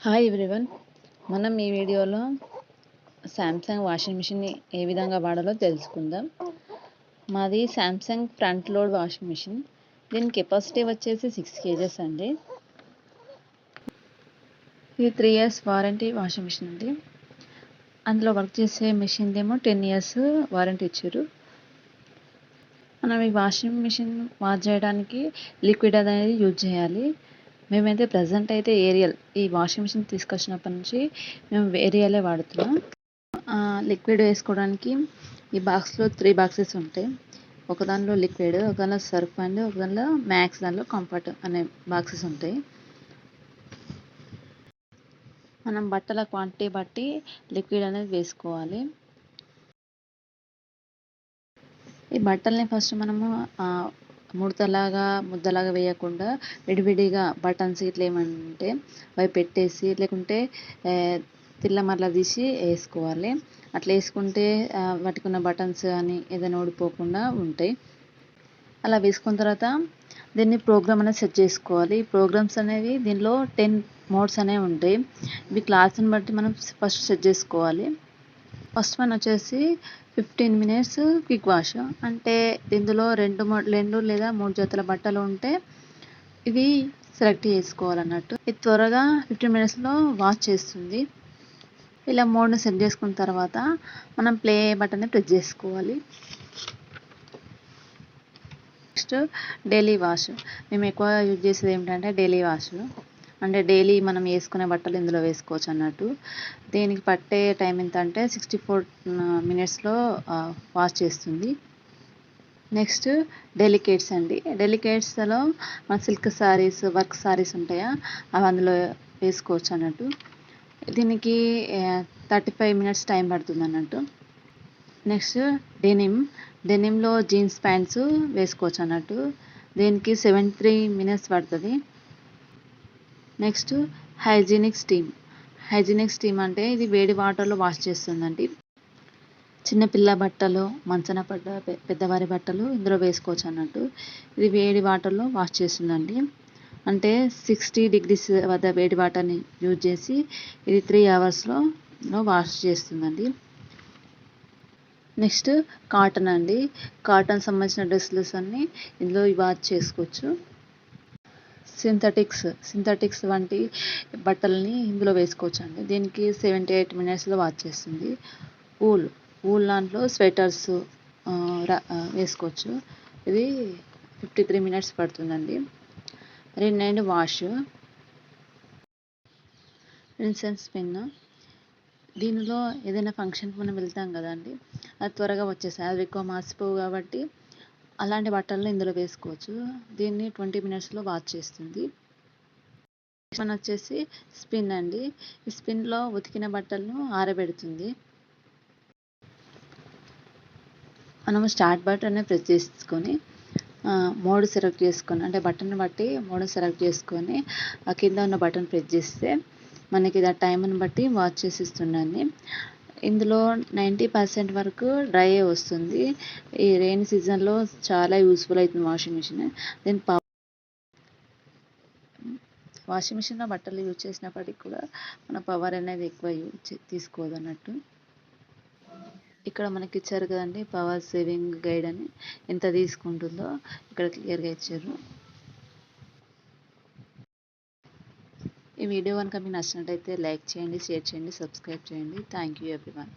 Hi everyone. మనం ఈ వీడియోలో శాంసంగ్ వాషింగ్ మిషన్ని ఏ విధంగా వాడాలో తెలుసుకుందాం. మాది Samsung front load washing machine. దీని కెపాసిటీ వచ్చేసి 6 kgs అండి. ఇది 3 years వారంటీ వాషింగ్ మిషన్ అండి. అందులో వర్క్ చేసే మిషన్ ఏమో 10 years వారంటీ ఇచ్చారు. మనం ఈ వాషింగ్ మిషన్ వాష్ చేయడానికి లిక్విడ్ అనేది యూజ్ చేయాలి. మేమైతే ప్రజెంట్ అయితే ఏరియల్ ఈ వాషింగ్ మిషన్ తీసుకొచ్చినప్పటి నుంచి మేము ఏరియలే వాడుతున్నాం. లిక్విడ్ వేసుకోవడానికి ఈ బాక్స్లో 3 boxes ఉంటాయి. ఒక దానిలో లిక్విడ్, ఒక దానిలో సర్ఫ్ అండ్ ఒక దానిలో మ్యాక్స్, దానిలో కంఫర్ట్ అనే బాక్సెస్ ఉంటాయి. మనం బట్టల క్వాంటిటీ బట్టి లిక్విడ్ అనేది వేసుకోవాలి. ఈ బట్టల్ని ఫస్ట్ మనము ముద్దలాగా వేయకుండా విడివిడిగా బటన్స్ ఇట్లా ఏమంటే అవి పెట్టేసి, లేకుంటే తిల్లమర్ల తీసి వేసుకోవాలి. అట్లా వేసుకుంటే వాటికి ఉన్న బటన్స్ కానీ ఏదైనా ఊడిపోకుండా ఉంటాయి. అలా వేసుకున్న తర్వాత దీన్ని ప్రోగ్రామ్ అనేది సెట్ చేసుకోవాలి. ఈ ప్రోగ్రామ్స్ అనేవి దీనిలో 10 మోడ్స్ అనేవి ఉంటాయి. ఇవి క్లాస్ని బట్టి మనం ఫస్ట్ సెట్ చేసుకోవాలి. ఫస్ట్ వన్ వచ్చేసి 15 minutes క్విక్ వాష్. అంటే ఇందులో రెండు లేదా 3 జతల బట్టలు ఉంటే ఇవి సెలెక్ట్ చేసుకోవాలన్నట్టు. ఇది త్వరగా 15 minutesలో వాష్ చేస్తుంది. ఇలా మోడ్ని సెట్ చేసుకున్న తర్వాత మనం ప్లే బటన్ని ప్రెస్ చేసుకోవాలి. Next daily wash. మేము ఎక్కువ యూజ్ చేసేది ఏమిటంటే డైలీ వాష్. అంటే డైలీ మనం వేసుకునే బట్టలు ఇందులో వేసుకోవచ్చు అన్నట్టు. దీనికి పట్టే టైం ఎంత అంటే 64 minutesలో వాష్ చేస్తుంది. నెక్స్ట్ డెలికేట్స్ అండి. డెలికేట్స్లో మన సిల్క్ సారీస్, వర్క్ సారీస్ ఉంటాయా, అవి అందులో వేసుకోవచ్చు అన్నట్టు. దీనికి 35 minutes టైం పడుతుంది అన్నట్టు. నెక్స్ట్ డెనిమ్లో జీన్స్ ప్యాంట్స్ వేసుకోవచ్చు అన్నట్టు. దీనికి 73 minutes పడుతుంది. నెక్స్ట్ హైజీనిక్ స్టీమ్ అంటే ఇది వేడి వాటర్లో వాష్ చేస్తుందండి. చిన్నపిల్ల బట్టలు, మంచన పడ్డ పెద్దవారి బట్టలు ఇందులో వేసుకోవచ్చు అన్నట్టు. ఇది వేడి వాటర్లో వాష్ చేస్తుందండి. అంటే 60 degrees వద్ద వేడి వాటర్ని యూజ్ చేసి ఇది 3 hours వాష్ చేస్తుందండి. నెక్స్ట్ కాటన్ అండి. కాటన్ సంబంధించిన డ్రెస్సెస్ అన్నీ ఇందులో వాష్ చేసుకోవచ్చు. సింథటిక్స్ వంటి బట్టలని ఇందులో వేసుకోవచ్చు అండి. దీనికి 78 minutesలో వాష్ చేస్తుంది. ఊల్ దాంట్లో స్వెటర్స్ వేసుకోవచ్చు. ఇది 53 minutes పడుతుందండి. And wash. Rinse spin. దీనిలో ఏదైనా ఫంక్షన్కి మనం వెళ్తాం కదండి, అది త్వరగా వచ్చేస్తాయి. అవి ఎక్కువ మాసిపోవు కాబట్టి అలాంటి బట్టలను ఇందులో వేసుకోవచ్చు. దీన్ని 20 minutesలో వాష్ చేస్తుంది. నెక్స్ట్ వచ్చేసి స్పిన్ అండి. ఈ స్పిన్లో ఉతికిన బట్టలను ఆరబెడుతుంది. మనము స్టార్ట్ బటన్ని ప్రెస్ చేసుకొని మోడ్ సెలెక్ట్ చేసుకొని, అంటే బటన్ని బట్టి మోడ్ సెలెక్ట్ చేసుకొని ఆ కింద ఉన్న బటన్ ప్రెస్ చేస్తే మనకి ఆ టైంని బట్టి వాష్ చేసి ఇస్తుందండి. ఇందులో 90% వరకు డ్రై వస్తుంది. ఈ రెయిన్ సీజన్లో చాలా యూస్ఫుల్ అవుతుంది వాషింగ్ మిషన్. దీని వాషింగ్ మిషన్లో బట్టలు యూజ్ చేసినప్పటికి కూడా మన పవర్ అనేది ఎక్కువ తీసుకోదు అన్నట్టు. ఇక్కడ మనకి ఇచ్చారు కదండి పవర్ సేవింగ్ గైడ్ అని, ఎంత తీసుకుంటుందో ఇక్కడ క్లియర్గా ఇచ్చారు. ఈ వీడియో కనుక మీకు నచ్చినట్టయితే లైక్ చేయండి, షేర్ చేయండి, సబ్స్క్రైబ్ చేయండి. Thank you everyone.